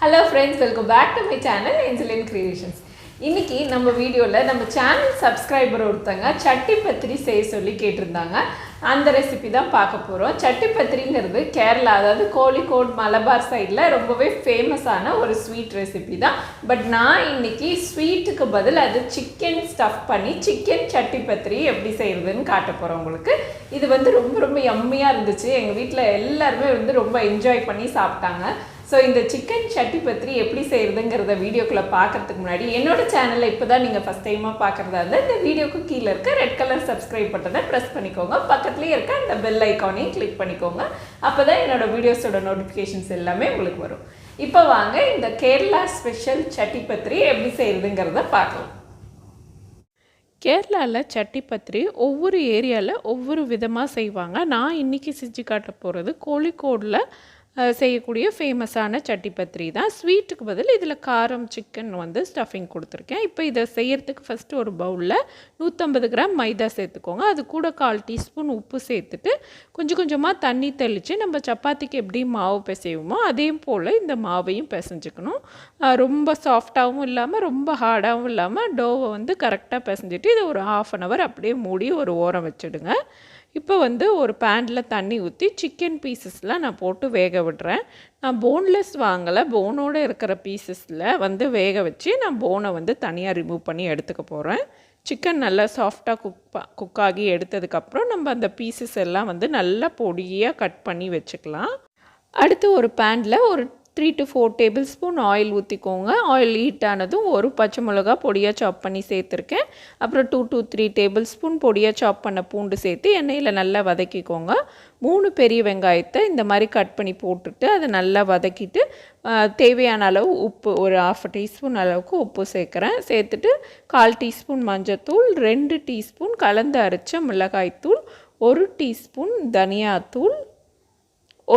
Hello friends, welcome back to my channel angelinecreations. இன்னைக்கு நம்ம வீடியோல நம்ம சேனல் சப்ஸ்கிரைபர் ஒருத்தங்க சட்டி பத்திரி செய்ய சொல்லி கேட்டிருந்தாங்க. அந்த ரெசிபி தான் பார்க்க போறோம். சட்டி பத்திரிங்கிறது கேரளா அதாவது கோழிக்கோட் மலபார் சைடுல ரொம்பவே ஃபேமஸான ஒரு ஸ்வீட் ரெசிபி தான். பட் நான் இன்னைக்கு ஸ்வீட்டுக்கு பதில் அது சிக்கன் ஸ்டஃப் பண்ணி சிக்கன் சட்டி பத்திரி எப்படி செய்யறதுன்னு காட்ட போறோம் உங்களுக்கு. இது வந்து ரொம்ப யம்மியா இருந்துச்சு. எங்க வீட்ல எல்லாரும் ரொம்ப என்ஜாய் பண்ணி சாப்பிட்டாங்க. ஸோ இந்த சிக்கன் சட்டி பத்திரி எப்படி செய்கிறதுங்கிறத வீடியோக்குள்ளே பார்க்குறதுக்கு முன்னாடி என்னோட சேனலில் இப்போ தான் நீங்கள் ஃபஸ்ட் டைமாக பார்க்குறதா இருந்தால் இந்த வீடியோக்கு கீழே இருக்க ரெட் கலர் சப்ஸ்கிரைப் பட்டனை ப்ரெஸ் பண்ணிக்கோங்க. பக்கத்துலேயே இருக்க அந்த பெல் ஐக்கானையும் கிளிக் பண்ணிக்கோங்க. அப்போ தான் என்னோடய வீடியோஸோட நோட்டிஃபிகேஷன்ஸ் எல்லாமே உங்களுக்கு வரும். இப்போ வாங்க இந்த கேரளா ஸ்பெஷல் சட்டி பத்திரி எப்படி செய்கிறதுங்கிறத பார்க்கலாம். கேரளாவில் சட்டி பத்திரி ஒவ்வொரு ஏரியாவில் ஒவ்வொரு விதமாக செய்வாங்க. நான் இன்றைக்கி செஞ்சு காட்ட போகிறது கோழிக்கோடில் செய்யக்கூடிய ஃபேமஸான சட்டி பத்திரி தான். ஸ்வீட்டுக்கு பதில் இதில் காரம் சிக்கன் வந்து ஸ்டஃபிங் கொடுத்துருக்கேன். இப்போ இதை செய்யறதுக்கு ஃபஸ்ட்டு ஒரு பவுலில் 150 கிராம் மைதா சேர்த்துக்கோங்க. அது கூட 1/4 டீஸ்பூன் உப்பு சேர்த்துட்டு கொஞ்சமாக தண்ணி தெளித்து நம்ம சப்பாத்திக்கு எப்படி மாவு பிசைவோமோ அதே போல் இந்த மாவையும் பிசைஞ்சுக்கணும். ரொம்ப சாஃப்டாகவும் இல்லாமல் ரொம்ப ஹார்டாகவும் இல்லாமல் டோவை வந்து கரெக்டாக பிசைஞ்சிட்டு இதை ஒரு 1/2 hour அப்படியே மூடி ஒரு ஓரம் வச்சுடுங்க. இப்போ வந்து ஒரு பேனில் தண்ணி ஊற்றி சிக்கன் பீசஸ்லாம் நான் போட்டு வேக விடுறேன். நான் போன்லெஸ் வாங்கலை, போனோடு இருக்கிற பீசஸில் வந்து வேக வச்சு நான் போனை வந்து தனியாக ரிமூவ் பண்ணி எடுத்துக்க போகிறேன். சிக்கன் நல்லா சாஃப்டாக குக் ஆகி எடுத்ததுக்கப்புறம் நம்ம அந்த பீசஸ் எல்லாம் வந்து நல்லா பொடியாக கட் பண்ணி வச்சுக்கலாம். அடுத்து ஒரு பேனில் ஒரு 3 to 4 டேபிள் ஸ்பூன் ஆயில் ஊற்றிக்கோங்க. ஆயில் ஹீட் ஆனதும் ஒரு பச்சை மிளகா பொடியாக சாப் பண்ணி சேர்த்துருக்கேன். அப்புறம் 2 to 3 டேபிள் ஸ்பூன் பொடியாக சாப் பண்ண பூண்டு சேர்த்து எண்ணெயில் நல்லா வதக்கிக்கோங்க. 3 பெரிய வெங்காயத்தை இந்த மாதிரி கட் பண்ணி போட்டுட்டு அதை நல்லா வதக்கிட்டு தேவையான அளவு உப்பு ஒரு 1/2 டீஸ்பூன் அளவுக்கு உப்பு சேர்க்குறேன். சேர்த்துட்டு 1/4 டீஸ்பூன் மஞ்சத்தூள், 2 டீஸ்பூன் கலந்து அரைச்ச மிளகாய்த்தூள், 1 டீஸ்பூன் தனியாத்தூள்,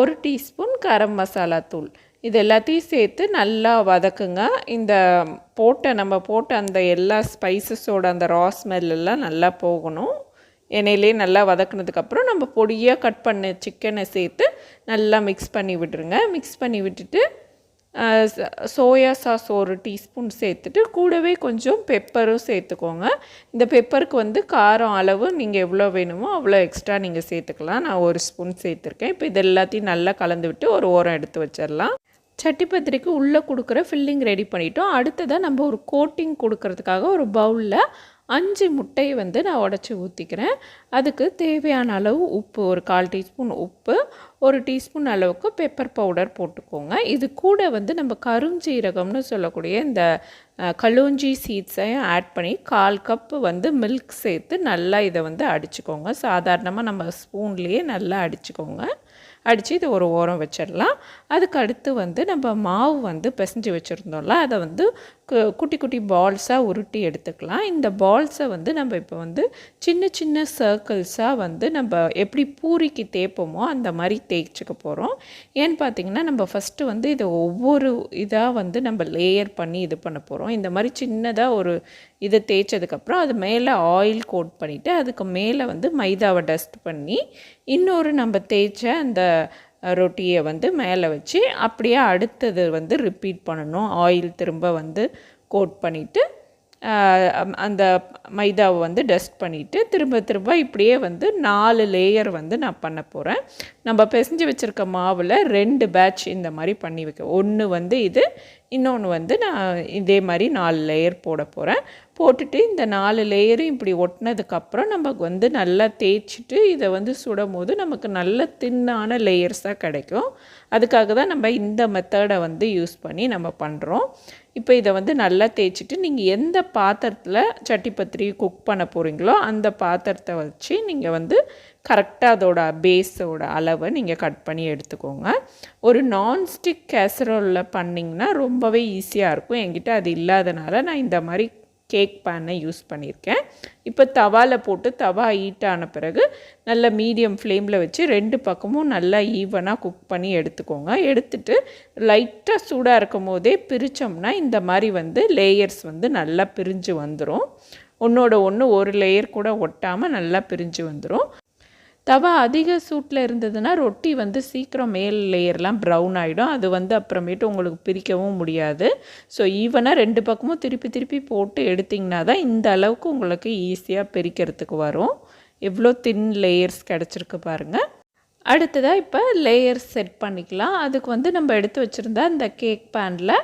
1 டீஸ்பூன் கரம் மசாலா தூள், இது எல்லாத்தையும் சேர்த்து நல்லா வதக்குங்க. இந்த நம்ம போட்ட அந்த எல்லா ஸ்பைசஸோட அந்த ரா ஸ்மெல்லாம் நல்லா போகணும். எண்ணெயிலே நல்லா வதக்குனதுக்கப்புறம் நம்ம பொடியாக கட் பண்ண சிக்கனை சேர்த்து நல்லா மிக்ஸ் பண்ணி விட்டுருங்க. மிக்ஸ் பண்ணி விட்டுட்டு சோயா சாஸ் 1 டீஸ்பூன் சேர்த்துட்டு கூடவே கொஞ்சம் பெப்பரும் சேர்த்துக்கோங்க. இந்த பெப்பருக்கு வந்து காரம் அளவு நீங்கள் எவ்வளோ வேணுமோ அவ்வளோ எக்ஸ்ட்ரா நீங்கள் சேர்த்துக்கலாம். நான் 1 ஸ்பூன் சேர்த்துருக்கேன். இப்போ இது எல்லாத்தையும் நல்லா கலந்து விட்டு ஒரு ஓரம் எடுத்து வச்சிடலாம். சட்டி பத்திரிக்கு உள்ளே கொடுக்குற ஃபில்லிங் ரெடி பண்ணிட்டோம். அடுத்ததாக நம்ம ஒரு கோட்டிங் கொடுக்கறதுக்காக ஒரு பவுலில் 5 முட்டையை வந்து நான் உடச்சி ஊற்றிக்கிறேன். அதுக்கு தேவையான அளவு உப்பு ஒரு 1/4 டீஸ்பூன் உப்பு, 1 டீஸ்பூன் அளவுக்கு பெப்பர் பவுடர் போட்டுக்கோங்க. இது கூட வந்து நம்ம கருஞ்சீரகம்னு சொல்லக்கூடிய இந்த கலோஞ்சி சீட்ஸையும் ஆட் பண்ணி 1/4 கப்பு வந்து மில்க் சேர்த்து நல்லா இதை வந்து அடிச்சுக்கோங்க. சாதாரணமாக நம்ம ஸ்பூன்லேயே நல்லா அடிச்சுக்கோங்க. அடித்து இதை ஒரு ஓரம் வச்சிடலாம். அதுக்கு அடுத்து வந்து நம்ம மாவு வந்து பிசைஞ்சு வச்சுருந்தோம்ல அதை வந்து குட்டி பால்ஸாக உருட்டி எடுத்துக்கலாம். இந்த பால்ஸை வந்து நம்ம இப்போ வந்து சின்ன சர்க்கிள்ஸாக வந்து நம்ம எப்படி பூரிக்கு தேய்ப்போமோ அந்த மாதிரி தேய்ச்சிக்க போகிறோம். ஏன்னு பார்த்திங்கன்னா நம்ம ஃபஸ்ட்டு வந்து இதை ஒவ்வொரு இதாக வந்து நம்ம லேயர் பண்ணி இது பண்ண போகிறோம். இந்த மாதிரி சின்னதாக ஒரு இதை தேய்ச்சதுக்கப்புறம் அது மேலே ஆயில் கோட் பண்ணிவிட்டு அதுக்கு மேலே வந்து மைதாவை டஸ்ட் பண்ணி இன்னொரு நம்ம தேய்ச்ச அந்த ரொட்டியை வந்து மேலே வச்சு அப்படியே அடுத்தது வந்து ரிப்பீட் பண்ணணும். ஆயில் திரும்ப வந்து கோட் பண்ணிவிட்டு அந்த மைதாவை வந்து டஸ்ட் பண்ணிவிட்டு திரும்ப இப்படியே வந்து 4 லேயர் வந்து நான் பண்ண போகிறேன். நம்ம பிசைஞ்சு வச்சுருக்க மாவில் 2 பேட்ச் இந்த மாதிரி பண்ணி வைக்க, ஒன்று வந்து இது, இன்னொன்று வந்து நான் இதே மாதிரி 4 லேயர் போட போகிறேன். போட்டுட்டு இந்த 4 லேயரும் இப்படி ஒட்டினதுக்கப்புறம் நமக்கு வந்து நல்லா தேய்ச்சிட்டு இதை வந்து சுடும் போது நமக்கு நல்ல தின்னான லேயர்ஸாக கிடைக்கும். அதுக்காக தான் நம்ம இந்த மெத்தடை வந்து யூஸ் பண்ணி நம்ம பண்ணுறோம். இப்போ இதை வந்து நல்லா தேய்ச்சிட்டு நீங்கள் எந்த பாத்திரத்தில் சட்டி பத்திரி குக் பண்ண போகிறீங்களோ அந்த பாத்திரத்தை வச்சு நீங்கள் வந்து கரெக்டாக அதோட பேஸோட அளவை நீங்கள் கட் பண்ணி எடுத்துக்கோங்க. ஒரு நான்ஸ்டிக் கேசரோலில் பண்ணிங்கன்னா ரொம்பவே ஈஸியாக இருக்கும். என்கிட்ட அது இல்லாதனால நான் இந்த மாதிரி கேக் பேனை யூஸ் பண்ணியிருக்கேன். இப்போ தவாவில் போட்டு தவா ஹீட் ஆன பிறகு நல்ல மீடியம் ஃப்ளேமில் வச்சு 2 பக்கமும் நல்லா ஈவனாக குக் பண்ணி எடுத்துக்கோங்க. எடுத்துட்டு லைட்டாக சூடாக இருக்கும் போதே பிரித்தோம்னா இந்த மாதிரி வந்து லேயர்ஸ் வந்து நல்லா பிரிஞ்சு வந்துடும். ஒன்றோட ஒன்று ஒரு லேயர் கூட ஒட்டாமல் நல்லா பிரிஞ்சு வந்துடும். தவா அதிக சூட்டில் இருந்ததுன்னா ரொட்டி வந்து சீக்கிரம் மேல் லேயர்லாம் ப்ரௌன் ஆகிடும். அது வந்து அப்புறமேட்டு உங்களுக்கு பிரிக்கவும் முடியாது. ஸோ ஈவனாக 2 பக்கமும் திருப்பி திருப்பி போட்டு எடுத்திங்கன்னா தான் இந்த அளவுக்கு உங்களுக்கு ஈஸியாக பிரிக்கிறதுக்கு வரும். எவ்வளோ தின் லேயர்ஸ் கிடச்சிருக்கு பாருங்கள். அடுத்ததாக இப்போ லேயர்ஸ் செட் பண்ணிக்கலாம். அதுக்கு வந்து நம்ம எடுத்து வச்சுருந்தா இந்த கேக் பேனில்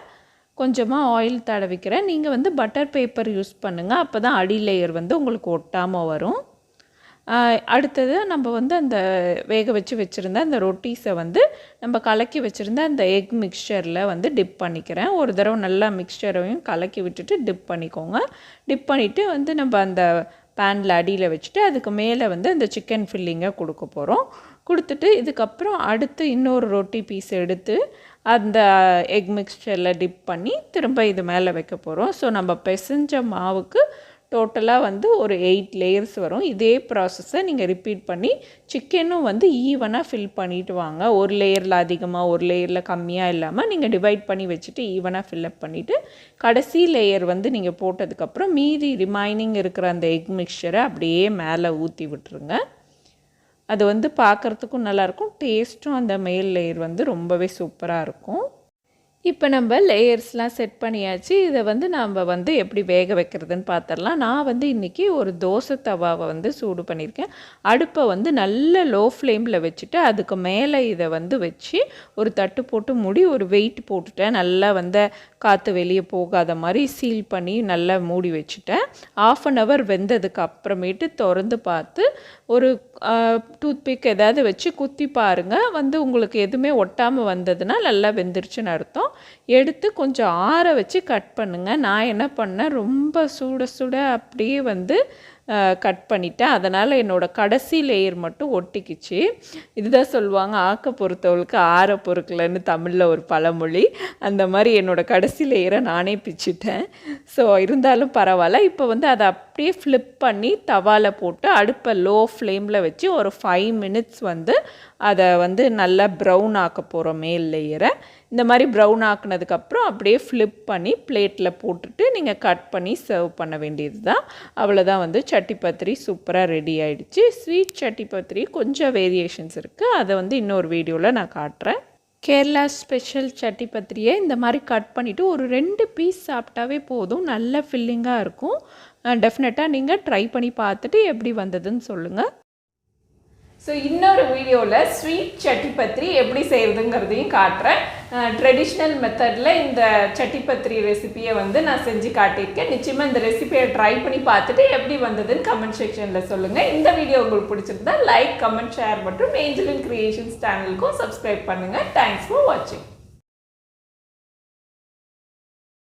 கொஞ்சமாக ஆயில் தடவிக்கிறேன். நீங்கள் வந்து பட்டர் பேப்பர் யூஸ் பண்ணுங்கள். அப்போ தான் அடி லேயர் வந்து உங்களுக்கு ஒட்டாமல் வரும். அடுத்தது நம்ம வந்து அந்த வேக வச்சுருந்த அந்த ரொட்டீஸை வந்து நம்ம கலக்கி வச்சுருந்த அந்த எக் மிக்சரில் வந்து டிப் பண்ணிக்கிறேன். ஒரு தடவை நல்லா மிக்சரையும் கலக்கி விட்டுட்டு டிப் பண்ணிக்கோங்க. டிப் பண்ணிவிட்டு வந்து நம்ம அந்த பேனில் அடியில் வச்சுட்டு அதுக்கு மேலே வந்து அந்த சிக்கன் ஃபில்லிங்கை கொடுக்க போகிறோம். கொடுத்துட்டு இதுக்கப்புறம் அடுத்து இன்னொரு ரொட்டி பீஸ் எடுத்து அந்த எக் மிக்சரில் டிப் பண்ணி திரும்ப இது மேலே வைக்க போகிறோம். ஸோ நம்ம பிசைஞ்ச மாவுக்கு டோட்டலாக வந்து ஒரு 8 லேயர்ஸ் வரும். இதே ப்ராசஸை நீங்கள் ரிப்பீட் பண்ணி சிக்கனும் வந்து ஈவனாக ஃபில் பண்ணிவிட்டு வாங்க. ஒரு லேயரில் அதிகமாக ஒரு லேயரில் கம்மியாக இல்லாமல் நீங்கள் டிவைட் பண்ணி வச்சுட்டு ஈவனாக ஃபில்லப் பண்ணிவிட்டு கடைசி லேயர் வந்து நீங்கள் போட்டதுக்கப்புறம் மீதி ரிமைனிங் இருக்கிற அந்த எக் மிக்சரை அப்படியே மேலே ஊற்றி விட்டுருங்க. அது வந்து பார்க்குறதுக்கும் நல்லாயிருக்கும், டேஸ்ட்டும் அந்த மேல் லேயர் வந்து ரொம்பவே சூப்பராக இருக்கும். இப்போ நம்ம லேயர்ஸ்லாம் செட் பண்ணியாச்சு. இதை வந்து நம்ம வந்து எப்படி வேக வைக்கிறதுன்னு பார்த்துடலாம். நான் வந்து இன்றைக்கி ஒரு தோசை தவாவை வந்து சூடு பண்ணியிருக்கேன். அடுப்பை வந்து நல்ல லோ ஃப்ளேமில் வச்சுட்டு அதுக்கு மேலே இதை வந்து வச்சு ஒரு தட்டு போட்டு மூடி ஒரு வெயிட் போட்டுட்டேன். நல்லா வந்து காற்று வெளியே போகாத மாதிரி சீல் பண்ணி நல்லா மூடி வச்சுட்டேன். 1/2 hour வெந்ததுக்கு அப்புறமேட்டு திறந்து பார்த்து ஒரு டூத்பிக் ஏதாவது வச்சு குத்தி பாருங்கள். வந்து உங்களுக்கு எதுவுமே ஒட்டாமல் வந்ததுன்னா நல்லா வெந்துருச்சுன்னு அர்த்தம். எடுத்து கொஞ்சம் ஆற வச்சு கட் பண்ணுங்கள். நான் என்ன பண்ணேன், ரொம்ப சுட சுட அப்படியே வந்து கட் பண்ணிட்டேன். அதனால் என்னோடய கடைசி லேயர் மட்டும் ஒட்டிக்கிச்சு. இதுதான் சொல்லுவாங்க, ஆக்க பொறுத்தவளுக்கு ஆற பொறுக்கலன்னு தமிழில் ஒரு பழமொழி. அந்த மாதிரி என்னோடய கடைசி லேயரை நானே பிச்சுட்டேன். ஸோ இருந்தாலும் பரவாயில்ல. இப்போ வந்து அதை அப்படியே ஃப்ளிப் பண்ணி தவாவில் போட்டு அடுப்பை லோ ஃப்ளேமில் வச்சு ஒரு 5 minutes வந்து அதை வந்து நல்லா ப்ரௌன் ஆக்க போகிறோம் மேல் லேயரை. இந்த மாதிரி ப்ரௌன் ஆக்குனதுக்கப்புறம் அப்படியே ஃப்ளிப் பண்ணி பிளேட்டில் போட்டுட்டு நீங்கள் கட் பண்ணி சர்வ் பண்ண வேண்டியது தான். அவ்வளோதான், வந்து சட்டி பத்திரி சூப்பராக ரெடி ஆகிடுச்சு. ஸ்வீட் சட்டி பத்திரி கொஞ்சம் வேரியேஷன்ஸ் இருக்குது, அதை வந்து இன்னொரு வீடியோவில் நான் காட்டுறேன். கேரளா ஸ்பெஷல் சட்டி பத்திரியை இந்த மாதிரி கட் பண்ணிவிட்டு ஒரு 2 பீஸ் சாப்பிட்டாவே போதும், நல்ல ஃபில்லிங்காக இருக்கும். டெஃபினட்டாக நீங்கள் ட்ரை பண்ணி பார்த்துட்டு எப்படி வந்ததுன்னு சொல்லுங்கள். ஸோ இன்னொரு வீடியோவில் ஸ்வீட் சட்டி பத்திரி எப்படி செய்கிறதுங்கிறதையும் காட்டுறேன். ட்ரெடிஷ்னல் மெத்தடில் இந்த சட்டி பத்திரி ரெசிபியை வந்து நான் செஞ்சு காட்டியிருக்கேன். நிச்சயமாக இந்த ரெசிபியை ட்ரை பண்ணி பார்த்துட்டு எப்படி வந்ததுன்னு கமெண்ட் செக்ஷனில் சொல்லுங்கள். இந்த வீடியோ உங்களுக்கு பிடிச்சிருந்தா லைக், கமெண்ட், ஷேர் மற்றும் ஏஞ்சலின் கிரியேஷன்ஸ் சேனலுக்கும் சப்ஸ்கிரைப் பண்ணுங்கள். தேங்க்ஸ் ஃபார் வாட்சிங்.